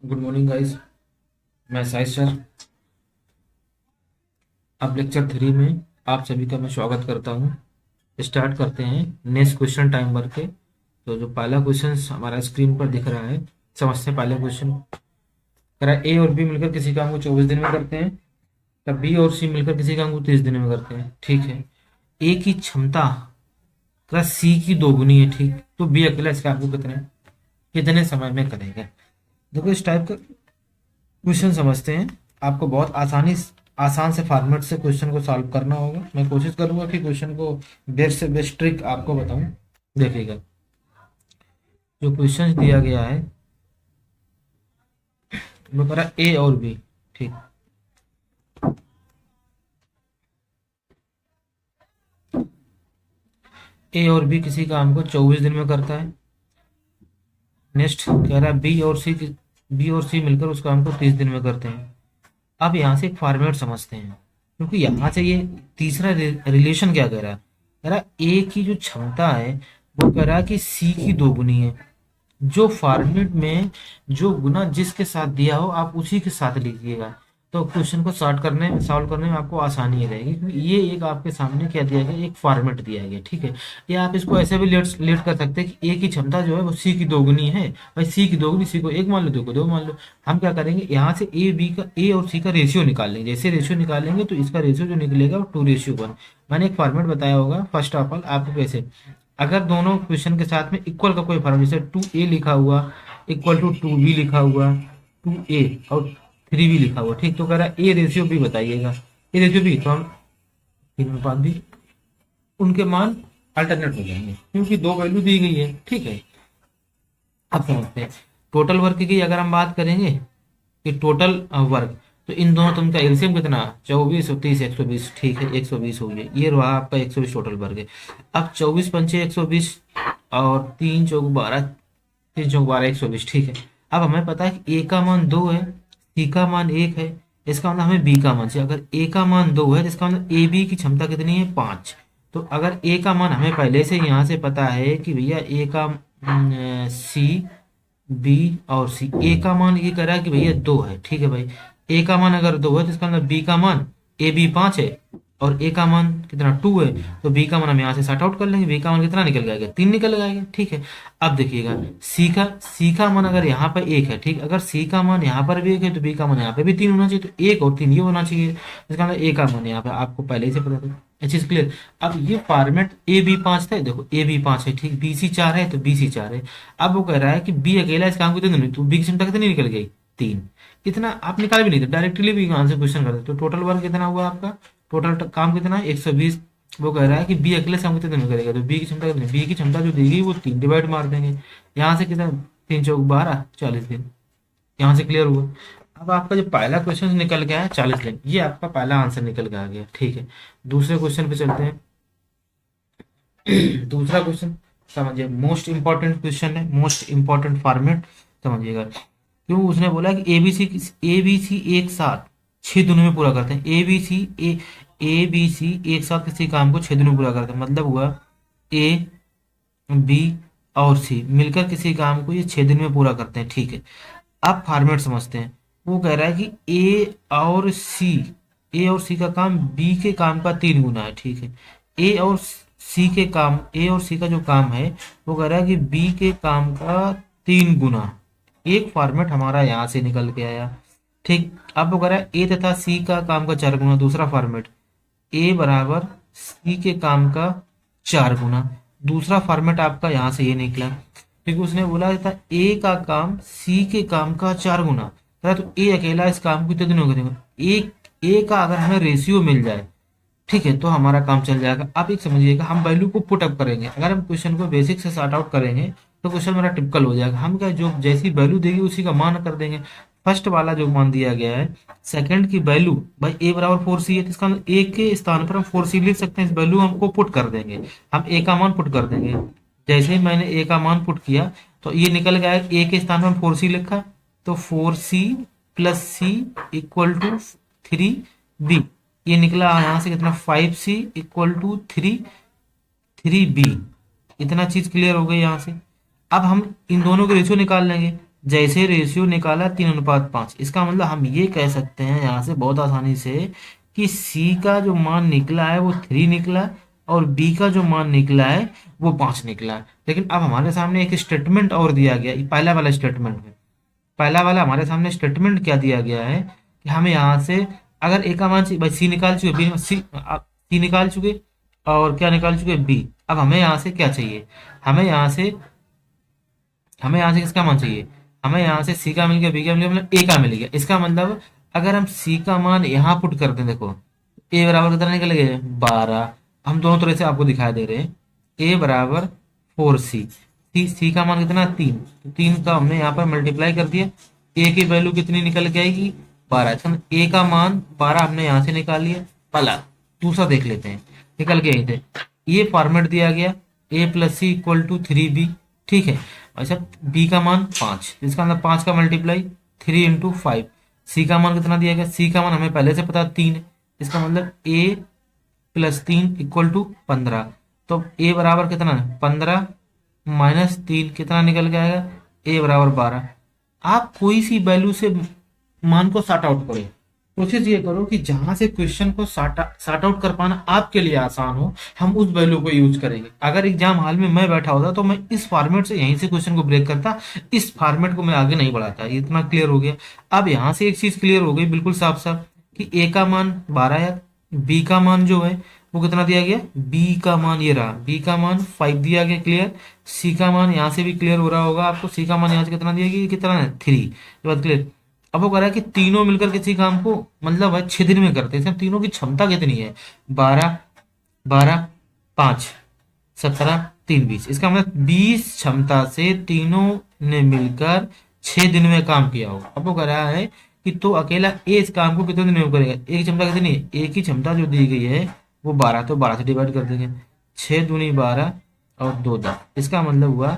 Good morning guys. मैं साइस sir. अब lecture 3 में आप सभी का मैं स्वागत करता हूं। स्टार्ट करते हैं नेक्स्ट क्वेश्चन टाइम वर्क के। तो जो पहला क्वेश्चन हमारा स्क्रीन पर दिख रहा है, समझते हैं पहले क्वेश्चन। कह रहा है ए और बी मिलकर किसी काम को 24 दिन में करते हैं, तब बी और सी मिलकर किसी काम को 30 दिन में करते हैं। ठीक है। ए की क्षमता कह सी की दोगुनी है। ठीक, तो बी अकेला इस काम को कितने कितने समय में करेगा। देखो इस टाइप का क्वेश्चन समझते हैं। आपको बहुत आसान से फॉर्मेट से क्वेश्चन को सॉल्व करना होगा। मैं कोशिश करूंगा कि क्वेश्चन को बेस्ट से बेस्ट ट्रिक आपको बताऊं। देखिएगा, जो क्वेश्चन दिया गया है वो कह रहा है ए और बी। ठीक, ए और बी किसी काम को 24 दिन में करता है। नेक्स्ट कह रहा है बी और सी मिलकर उस काम को 30 दिन में करते हैं। अब यहाँ से एक फॉर्मेट समझते हैं, क्योंकि यहाँ से ये तीसरा रिलेशन क्या कह रहा है। कह रहा है ए की जो क्षमता है वो कह रहा है कि सी की दोगुनी है। जो फॉर्मेट में जो गुना जिसके साथ दिया हो आप उसी के साथ लिखिएगा, तो क्वेश्चन को सॉल्व करने में आपको आसानी रहेगी। क्योंकि ये एक आपके सामने क्या दिया गया, एक फॉर्मेट दिया गया। ठीक है। या आप इसको ऐसे भी लेट कर सकते हैं कि ए की क्षमता जो है वो सी की दोगुनी है। भाई सी की दोगुनी, सी को एक मान लो, दो को दो मान लो। हम क्या करेंगे, यहाँ से ए और सी का रेशियो निकाल लेंगे। जैसे रेशियो निकालेंगे तो इसका रेशियो जो निकलेगा वो 2:1। मैंने एक फॉर्मेट बताया होगा। फर्स्ट ऑफ ऑल आपको कैसे, अगर दोनों क्वेश्चन के साथ में इक्वल का कोई फॉर्म, जैसे 2a लिखा हुआ इक्वल टू 2b लिखा हुआ, 2a और 3b लिखा हुआ। ठीक, तो कह रहा है ए रेशियो बी बताइएगा। ए रेशियो बी, तो हम तीनों बात भी उनके मान अल्टरनेट हो जाएंगे, क्योंकि दो वैल्यू दी गई है। ठीक है। अब समझते हैं टोटल वर्क की अगर हम बात करेंगे कि टोटल वर्क, तो इन दोनों तुम का एलसीएम कितना, 24 और 30, 120। ठीक है, 120 हो गया। ये रहा आपका 120 टोटल वर्क है। अब 24 पंचे 120 और 3 चौक 12, 3 चौक 12, 120। ठीक है। अब हमें पता है कि ए का मान 2 है, सी का मान 1 है। इसका मतलब हमें बी का मान चाहिए। अगर ए का मान 2 है तो इसका मतलब ए बी की क्षमता कितनी है, 5। तो अगर ए का मान हमें पहले से यहाँ से पता है कि भैया ए का सी बी और सी, ए का मान ये कह रहा है कि भैया 2 है। ठीक है भाई, ए का मान अगर 2 है तो इसका मतलब बी का मान, ए बी 5 है और ए का मान कितना 2 है, तो बी का मान हम यहाँ से सॉर्ट आउट कर लेंगे। बी का मान कितना निकल जाएगा, 3 निकल जाएगा। ठीक है। अब देखिएगा सी का मान अगर यहाँ पर 1 है, ठीक, अगर सी का मान यहाँ पर भी 1 है तो बी का मान यहाँ पे भी 3 होना चाहिए। तो 1 और 3 ये होना चाहिए। इसका मतलब ए का मान यहाँ पे आपको पहले ही से पता था। अच्छी चीज क्लियर। अब ये फॉर्मेट ए बी 5 था, देखो ए बी 5 है, ठीक, बी सी 4 है तो बी सी 4 है। अब वो कह रहा है कि बी अकेला इस काम को कितने, तो बी की क्षमता कितनी निकल गई, 3। इतना आप निकाल भी नहीं थे, डायरेक्टली भी आंसर क्वेश्चन करते। तो टोटल वर्क कितना हुआ आपका, टोटल काम कितना है, 120। वो कह रहा है कि बी अकेले से हम कितने दिन में करेगा, तो बी की क्षमता कितनी, बी की क्षमता जो दी गई वो 3 डिवाइड मार देंगे। यहाँ से कितना, 3 चौक 12, 40 दिन। यहाँ से क्लियर हुआ। अब आपका जो पहला क्वेश्चन निकल गया है 40 दिन, ये आपका पहला आंसर निकल के आ गया। ठीक है। दूसरे क्वेश्चन पे चलते हैं। दूसरा क्वेश्चन समझिए, मोस्ट इंपॉर्टेंट क्वेश्चन है, मोस्ट इंपॉर्टेंट फॉर्मेट समझिएगा। क्यों, उसने बोला कि ए बी सी एक साथ 6 दिनों में पूरा करते हैं। ए बी सी एक साथ किसी काम को 6 दिनों में पूरा करते हैं। मतलब हुआ ए बी और सी मिलकर किसी काम को ये 6 दिन में पूरा करते हैं। ठीक है। अब फॉर्मेट समझते हैं। वो कह रहा है कि ए और सी का काम बी के काम का 3 गुना है। ठीक है। ए और सी का जो काम है वो कह रहा है कि बी के काम का 3 गुना। एक फॉर्मेट हमारा यहाँ से निकल के आया। ठीक। अब वो कह रहा है ए तथा सी का काम का 4 गुना, दूसरा फॉर्मेट ए बराबर सी के काम का 4 गुना। दूसरा फॉर्मेट आपका यहाँ से ये निकला, क्योंकि उसने बोला था ए का काम सी के काम का 4 गुना। तो ए अकेला इस काम को कितने दिनों में करेगा, ए का अगर हमें रेशियो मिल जाए, ठीक है, तो हमारा काम चल जाएगा। आप एक समझिएगा, हम वैल्यू को पुट अप करेंगे। अगर हम क्वेश्चन को बेसिक से सॉर्ट आउट करेंगे तो क्वेश्चन मेरा टिपिकल हो जाएगा। हम क्या, जो जैसी वैल्यू देगी उसी का मान कर देंगे। फर्स्ट वाला जो मान दिया गया है, सेकंड की वैल्यू, भाई ए बराबर 4c है, तो इसका मतलब ए के स्थान पर हम 4c लिख सकते हैं। इस वैल्यू हमको पुट कर देंगे, हम ए का मान पुट कर देंगे। जैसे ही मैंने ए का मान पुट किया तो ये निकल गया, ए के स्थान पर हम 4c लिखा, तो 4c plus c equal to 3b। ये निकला यहाँ से कितना, 5c इक्वल टू 3b। इतना चीज क्लियर हो गई यहाँ से। अब हम इन दोनों के रेशियो निकाल लेंगे। जैसे रेशियो निकाला 3:5। इसका मतलब हम ये कह सकते हैं यहाँ से बहुत आसानी से कि सी का जो मान निकला है वो 3 निकला है, और बी का जो मान निकला है वो 5 निकला है। लेकिन अब हमारे सामने एक स्टेटमेंट और दिया गया, ये पहला वाला स्टेटमेंट है। पहला वाला हमारे सामने स्टेटमेंट क्या दिया गया है कि हमें यहाँ से अगर ए का मान भाई सी निकाल चुके, बी सी निकाल चुके, और क्या निकाल चुके, बी। अब हमें यहाँ से क्या चाहिए, हमें यहाँ से हमें यहाँ से किसका मान चाहिए, हमें यहाँ से सी का मिल गया, बी का मिल गया, मतलब ए का मिल गया। इसका मतलब अगर हम सी का मान यहाँ पुट करते हैं, देखो ए बराबर कितना निकल गया, 12। हम दोनों तरह से आपको दिखाई दे रहे हैं, ए बराबर 4 सी। सी का मान कितना, 3। तो 3 का हमने यहाँ पर मल्टीप्लाई कर दिया, ए की वैल्यू कितनी निकल के आएगी, 12। इसका मतलब ए का मान 12 हमने यहाँ से निकाल लिया। पहला, दूसरा देख लेते हैं, निकल के यहीं थे। ये फॉर्मेट दिया गया, a plus c equal to 3b, ठीक है। अच्छा, बी का मान 5, इसका मतलब 5 का मल्टीप्लाई 3 × 5। सी का मान कितना दिया गया, सी का मान हमें पहले से पता 3 है। इसका मतलब ए प्लस 3 इक्वल टू 15। तो ए बराबर कितना है, 15 माइनस 3 कितना निकल के आएगा, ए बराबर 12। आप कोई सी वैल्यू से मान को सॉर्ट आउट करो। कोशिश ये करो कि जहां से क्वेश्चन को सॉर्ट आउट कर पाना आपके लिए आसान हो, हम उस वैल्यू को यूज करेंगे। अगर एग्जाम हॉल में मैं बैठा होता तो मैं इस फॉर्मेट से यहीं से क्वेश्चन को ब्रेक करता, इस फॉर्मेट को मैं आगे नहीं बढ़ाता। ये इतना क्लियर हो गया। अब यहाँ से एक चीज क्लियर हो गई बिल्कुल साफ साफ कि ए का मान 12 है, बी का मान जो है वो कितना दिया गया, बी का मान ये रहा, बी का मान 5 दिया गया, क्लियर। सी का मान यहाँ से भी क्लियर हो रहा होगा आपको, सी का मान यहाँ से कितना दिया गया, कितना है, 3। ये बात क्लियर। अब वो कह रहा है कि तीनों मिलकर किसी काम को मतलब है 6 दिन में करते हैं। इसमें तीनों की क्षमता कितनी है, 12, 12, 5, 17, 3, 20। इसका मतलब 20 क्षमता से तीनों ने मिलकर 6 दिन में काम किया होगा। अब वो कह रहा है कि तो अकेला ए इस काम को कितने दिन में करेगा। एक की क्षमता कितनी है, एक की क्षमता जो दी गई है वो 12, तो 12 से डिवाइड कर देंगे, 6 दूनी 12 और 2 10। इसका मतलब हुआ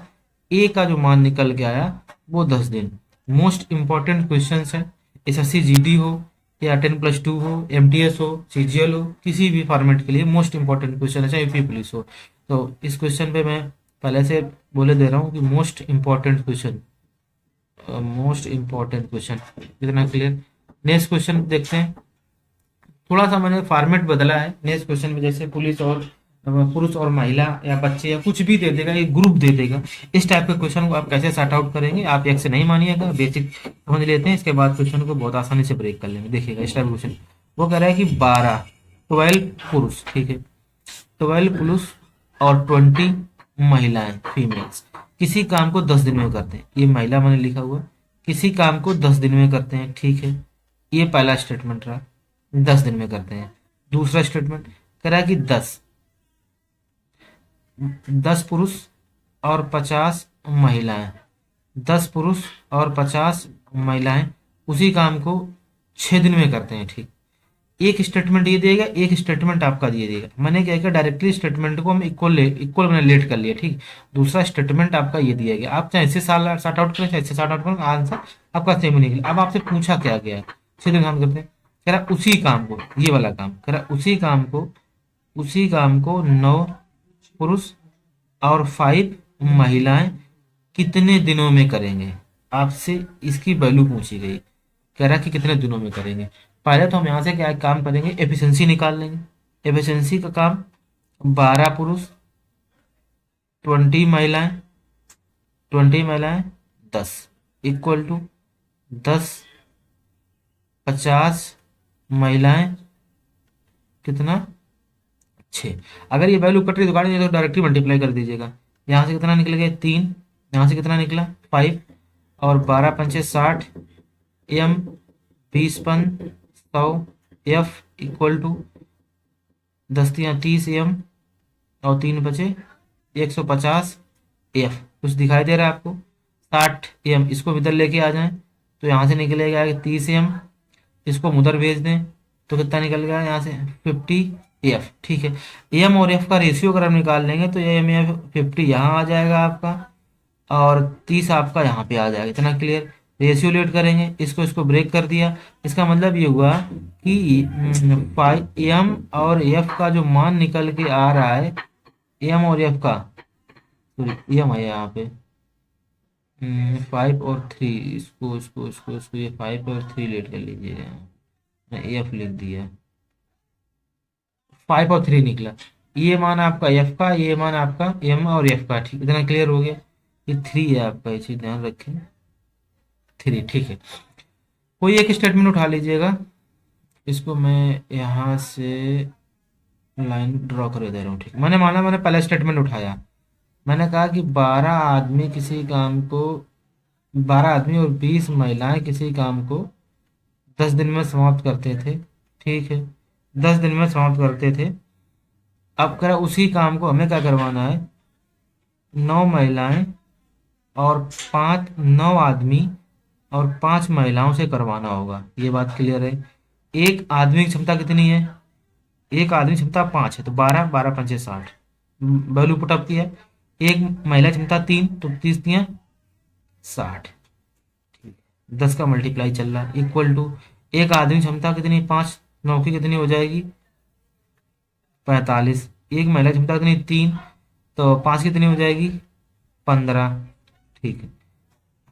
ए का जो मान निकल के आया वो 10 दिन। मोस्ट इंपॉर्टेंट क्वेश्चन है, एसएससी जीडी हो या 10+2 हो, एमटीएस हो, सीजीएल हो, किसी भी फॉर्मेट के लिए मोस्ट इंपॉर्टेंट क्वेश्चन है, चाहे यूपी पुलिस हो। तो इस क्वेश्चन पे मैं पहले से बोले दे रहा हूँ कि most important question, most important question, इतना क्लियर। नेक्स्ट क्वेश्चन देखते हैं। थोड़ा सा मैंने फॉर्मेट बदला है नेक्स्ट क्वेश्चन में, जैसे पुलिस और पुरुष और महिला या बच्चे या कुछ भी दे देगा, एक ग्रुप दे देगा। इस टाइप के क्वेश्चन को आप कैसे सॉर्ट आउट करेंगे, आप एक से नहीं मानिएगा, बेसिक समझ लेते हैं, इसके बाद क्वेश्चन को बहुत आसानी से ब्रेक कर लेंगे। देखिएगा इस टाइप क्वेश्चन वो कह रहा है कि 12 पुरुष, ठीक है, 12 पुरुष और 20 महिलाएं, फीमेल्स, किसी काम को 10 दिन में करते हैं। ये महिला मैंने लिखा हुआ, किसी काम को 10 दिन में करते हैं, ठीक है। ये पहला स्टेटमेंट रहा, 10 दिन में करते हैं। दूसरा स्टेटमेंट कह रहा है कि 10 पुरुष और 50 महिलाएं, 10 पुरुष और 50 महिलाएं उसी काम को 6 दिन में करते हैं, ठीक। एक स्टेटमेंट ये देगा, एक स्टेटमेंट आपका ये देगा। मैंने क्या किया, डायरेक्टली स्टेटमेंट को हम इक्वल मैंने लेट कर लिया, ठीक। दूसरा स्टेटमेंट आपका ये दिया गया, आप चाहे इससे सॉर्ट आउट करें, चाहे इससे सॉर्ट आउट करें, आंसर आपका सेम ही निकले। अब आपसे पूछा क्या गया है, सीधे काम करते हैं। कह रहा उसी काम को, ये वाला काम, कह रहा उसी काम को 9 पुरुष और 5 महिलाएं कितने दिनों में करेंगे। आपसे इसकी वैल्यू पूछी गई, कह रहा कि कितने दिनों में करेंगे। पहले तो हम यहाँ से क्या काम करेंगे, एफिशिएंसी निकाल लेंगे। एफिशिएंसी का काम 12 पुरुष 20 महिलाएं 10 इक्वल टू 10 50 महिलाएं कितना 6। अगर ये वैल्यू कट रही तो काट दीजिए, तो डायरेक्टली मल्टीप्लाई कर दीजिएगा। यहाँ से कितना निकल गया 3, यहाँ से कितना निकला 5, और 12 पंचे 60, एम 20 पन 100, एफ इक्वल टू 10 या 30 एम, और 3 बचे 150 एफ। कुछ दिखाई दे रहा है आपको, 60 एम, इसको इधर लेके आ जाएं तो यहाँ से निकलेगा 30 एम, इसको उधर भेज दें तो कितना निकल गया यहाँ से 50 एफ, ठीक है। एम और एफ का रेशियो अगर हम निकाल लेंगे तो एम एफ 50 यहाँ आ जाएगा आपका, और 30 आपका यहाँ पे आ जाएगा। इतना क्लियर। रेशियो लेट करेंगे, इसको ब्रेक कर दिया। इसका मतलब ये हुआ कि एम और एफ का जो मान निकल के आ रहा है, एम और एफ का, एम है यहाँ पे, 5 और 3, इसको ये 5 और 3 लेट कर लीजिएगा। मैं एफ लिख दिया, 5 और 3 निकला। ये मान आपका एफ का, ये मान आपका एम और एफ का, ठीक, इतना क्लियर हो गया। ये 3 है आपका, ये चीज ध्यान रखें, 3, ठीक है। कोई एक स्टेटमेंट उठा लीजिएगा, इसको मैं यहाँ से लाइन ड्रॉ कर दे रहा हूँ, ठीक। मैंने पहला स्टेटमेंट उठाया, मैंने कहा कि 12 आदमी और 20 महिलाएं किसी काम को 10 दिन में समाप्त करते थे, ठीक है, 10 दिन में समाप्त करते थे। अब कह रहा उसी काम को हमें क्या करवाना है, 9 महिलाएं और 9 आदमी और 5 महिलाओं से करवाना होगा। ये बात क्लियर है। एक आदमी की क्षमता कितनी है, एक आदमी क्षमता 5 है, तो 12, 12 पंचे 60, वैल्यू पुटअप किया। एक महिला क्षमता 3, तो 30 60, 10 का मल्टीप्लाई चल रहा है, इक्वल टू एक आदमी क्षमता कितनी, 5, 9 की कितनी हो जाएगी, 45। एक महिला क्षमता कितनी, 3, तो 5 कितनी हो जाएगी, 15, ठीक है।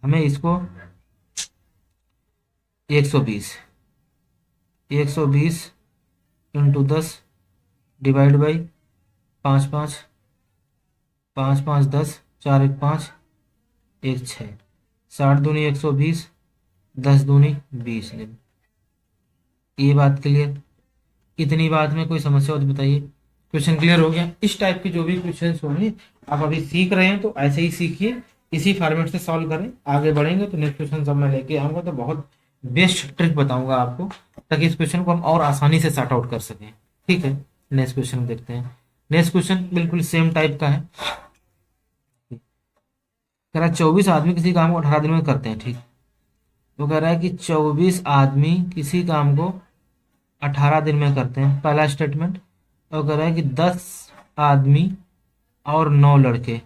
हमें इसको 120, 120 इंटू 10 डिवाइड बाई 5, 5, 5, 5, 10, 4, 1, 5, 1, 6, 60 दूनी 120, 10 दूनी 20 दिन। ये बात क्लियर, इतनी बात में कोई समस्या हो तो बताइए। क्वेश्चन क्लियर हो गया। इस टाइप के जो भी क्वेश्चन होंगे, आप अभी सीख रहे हैं तो ऐसे ही सीखिए, इसी फॉर्मेट से सॉल्व करें। आगे बढ़ेंगे तो नेक्स्ट क्वेश्चन जब मैं लेके आऊंगा तो बहुत बेस्ट ट्रिक बताऊंगा आपको, ताकि इस क्वेश्चन को हम और आसानी से सॉर्ट आउट कर सकें, ठीक है। नेक्स्ट क्वेश्चन देखते हैं। नेक्स्ट क्वेश्चन बिल्कुल सेम टाइप का है। कह रहा है 24 आदमी किसी काम को 18 दिन में करते हैं, ठीक। तो कह रहा है कि 24 आदमी किसी काम को 18 दिन में करते हैं, पहला स्टेटमेंट। और कह रहा है कि 10 आदमी और 9 लड़के,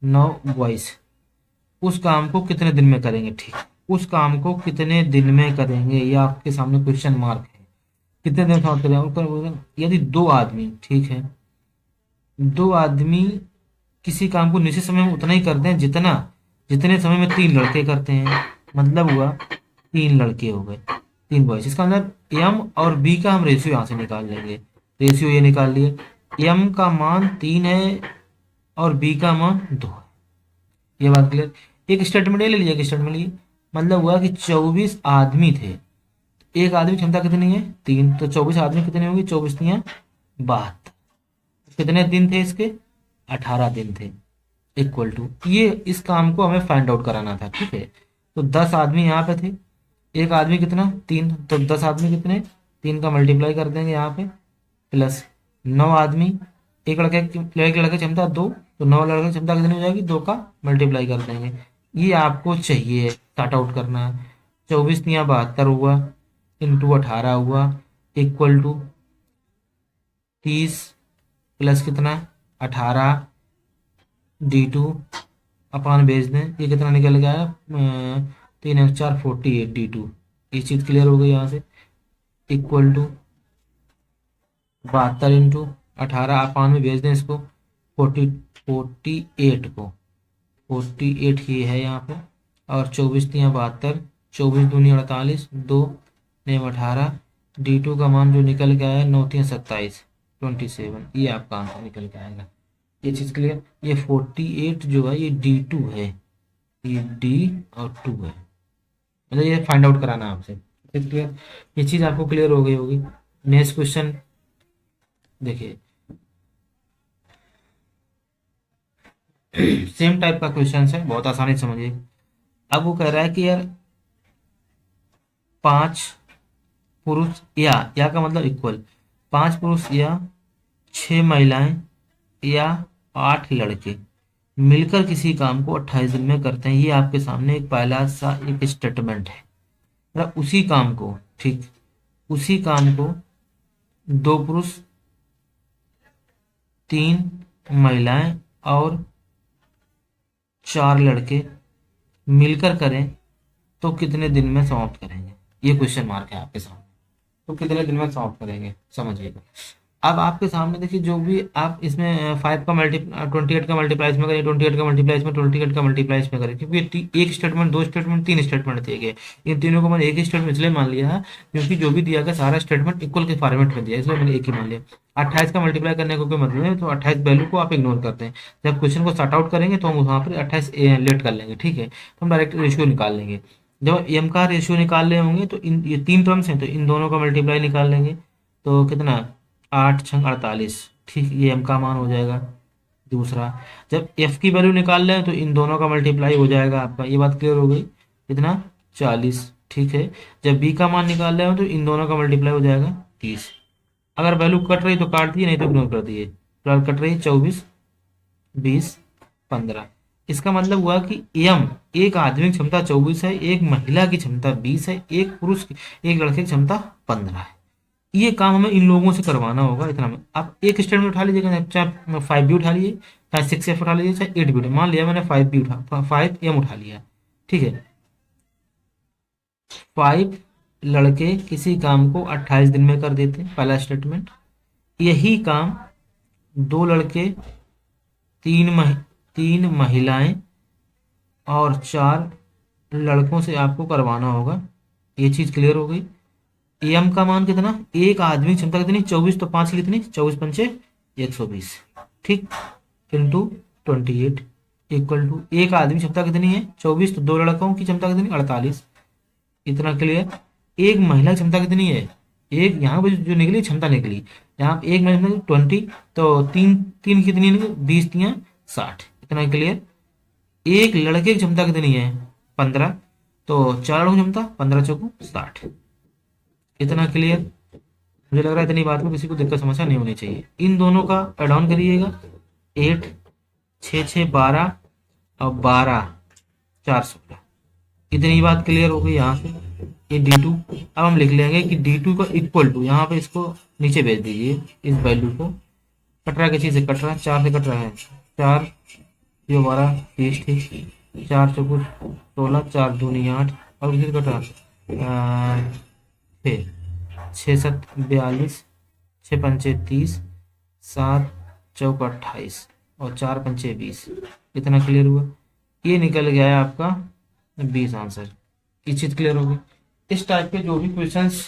9 बॉयज उस काम को कितने दिन में करेंगे, ठीक। उस काम को कितने दिन में करेंगे, ये आपके सामने क्वेश्चन मार्क है। कितने दिन में समाप्त करेंगे, यदि 2 आदमी, ठीक है, 2 आदमी किसी काम को निश्चित समय में उतना ही करते हैं जितना जितने समय में 3 लड़के करते हैं, मतलब हुआ 3 लड़के हो गए, 3 बॉयज। इसका मतलब एम और बी का हम रेशियो यहाँ से निकाल लेंगे, रेशियो ये निकाल लिए, एम का मान 3 है और बी का मान 2 है। ये बात क्लियर। एक स्टेटमेंट ये ले लीजिए, एक स्टेटमेंट लिए, मतलब हुआ कि 24 आदमी थे, एक आदमी क्षमता कितनी है, 3, तो 24 आदमी कितने होंगे, 24 तियां 72। कितने दिन थे इसके, 18 दिन थे, इक्वल टू ये इस काम को हमें फाइंड आउट कराना था, ठीक है। तो 10 आदमी यहाँ पे थे, एक आदमी कितना, 3, तो 10 आदमी कितने, 3 का मल्टीप्लाई कर देंगे यहाँ पे, प्लस 9 आदमी, एक लड़के की क्षमता 2, तो 9 लड़के की क्षमता कितनी हो जाएगी, 2 का मल्टीप्लाई कर देंगे। ये आपको चाहिए स्टार्ट आउट करना है। 24 तियां 72 हुआ, इंटू 18 हुआ, इक्वल टू 30 प्लस कितना, 18 D2 अपान भेज दें, ये कितना निकल गया है, 3 × 4 48 D2। ये चीज क्लियर हो गई यहाँ से, इक्वल टू 72 इंटू 18 अपान में भेज दें इसको, 48 को, 48 ही है यहाँ पे, और 24 तियां 72, 24 दूनी 48, 2 नेम 18, D2 का मान जो निकल के आया है 9 तियां 27, 27, ये आपका आंसर निकल के आएगा। ये चीज क्लियर। ये 48 जो है ये D2 है, ये D और 2 है, मतलब ये फाइंड आउट कराना है आपसे, क्लियर। ये चीज आपको क्लियर हो गई होगी। नेक्स्ट क्वेश्चन देखिए, सेम टाइप का क्वेश्चन है, बहुत आसानी से समझिए। अब वो कह रहा है कि यार 5 पुरुष या का मतलब इक्वल, 5 पुरुष या 6 महिलाएं या 8 लड़के मिलकर किसी काम को 28 दिन में करते हैं। ये आपके सामने एक पहला सा एक स्टेटमेंट है। मतलब उसी काम को, ठीक, उसी काम को 2 पुरुष, 3 महिलाएं और 4 लड़के मिलकर करें तो कितने दिन में समाप्त करेंगे। ये क्वेश्चन मार्क है आपके सामने, तो कितने दिन में समाप्त करेंगे समझिएगा। अब आपके सामने देखिए, जो भी आप इसमें 5 का मल्टी 28 का मल्टीप्लाई इसमें करें, 28 का मल्टीप्लाई इसमें, 28 का मल्टीप्लाई इसमें करें, क्योंकि एक स्टेटमेंट, दो स्टेटमेंट, तीन स्टेटमेंट दिए गए। इन तीनों को मैंने एक ही स्टेटमेंट इसलिए मान लिया है क्योंकि जो भी दिया गया सारा स्टेटमेंट इक्वल के फॉर्मेट में दिया है, इसलिए मैंने एक ही मान लिया। 28 का मल्टीप्लाई करने का कोई मतलब है, तो 28 वैल्यू को आप इग्नोर करते हैं। जब क्वेश्चन को सॉर्ट आउट करेंगे तो हम वहाँ पर 28 लेट कर लेंगे, ठीक है, तो हम डायरेक्ट रेशियो निकाल लेंगे। जब एम का रेशियो निकाल रहे होंगे तो इन ये तीन टर्म्स हैं, तो इन दोनों का मल्टीप्लाई निकाल लेंगे। तो कितना, 8×48, ठीक, ये एम का मान हो जाएगा। दूसरा, जब एफ की वैल्यू निकाल लें तो इन दोनों का मल्टीप्लाई हो जाएगा आपका, ये बात क्लियर हो गई, कितना, 40, ठीक है। जब बी का मान निकाल रहे हो तो इन दोनों का मल्टीप्लाई हो जाएगा 30। अगर वैल्यू कट रही तो काट दिए, नहीं तो इग्नोर कर दिए। फिलहाल कट रही 24, 20, 15। इसका मतलब हुआ कि एम, एक आदमी की क्षमता 24 है, एक महिला की क्षमता 20 है, एक पुरुष की, एक लड़के की क्षमता 15 है। ये काम हमें इन लोगों से करवाना होगा इतना में। आप एक स्टेटमेंट उठा लीजिएगा, चाहे 5 भी उठा लीजिए, चाहे 6F उठा लीजिए, चाहे 8 भी उठा, मान लिया मैंने 5 भी उठा, 5M उठा लिया, ठीक है। 5 लड़के किसी काम को 28 दिन में कर देते हैं, पहला स्टेटमेंट। यही काम 2 लड़के, 3 महिलाएं और 4 लड़कों से आपको करवाना होगा। ये चीज क्लियर हो गई। एम का मान कितना, एक आदमी की क्षमता कितनी, 24, तो 5 कितनी, 24 पंचे 120, ठीक, इंटू 28 इक्वल टू, एक आदमी की क्षमता कितनी है 24, तो 2 लड़कों की क्षमता कितनी 48। इतना क्लियर। एक महिला की क्षमता कितनी है, एक यहाँ पे जो निकली क्षमता निकली, यहाँ पे एक महिला 20, तो तीन तीन कितनी निकली, 20 3 60। इतना क्लियर। एक लड़के की क्षमता कितनी है 15, तो 4 लड़कों की क्षमता 15 चौको 60। इतना क्लियर। मुझे लग रहा है इतनी बात में किसी को दिक्कत समस्या नहीं होनी चाहिए। इन दोनों का एड ऑन करिएगा, 8 6 6 12 और 12 4 16। इतनी बात क्लियर हो गई यहाँ से। ये D2, अब हम लिख लेंगे कि D2 का इक्वल टू, यहाँ पे इसको नीचे भेज दीजिए, इस वैल्यू को। कट रहा है, किसी से कट रहा है, 4 से कट रहा है, 4 12 30, ठीक, 4 चौको 16, 4 दूनी 8, और किसी से कट रहा है 6 7 42, 6 पंचे 30, 7 चौक 28 और 4 पंचे 20। इतना क्लियर हुआ। ये निकल गया है आपका 20 आंसर। ये चीज क्लियर होगी। इस टाइप के जो भी क्वेश्चंस,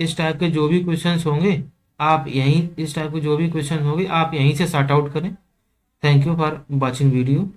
इस टाइप के जो भी क्वेश्चंस होंगे आप यहीं, इस टाइप के जो भी क्वेश्चन होंगे आप यहीं से सॉर्ट आउट करें। Thank you for watching video.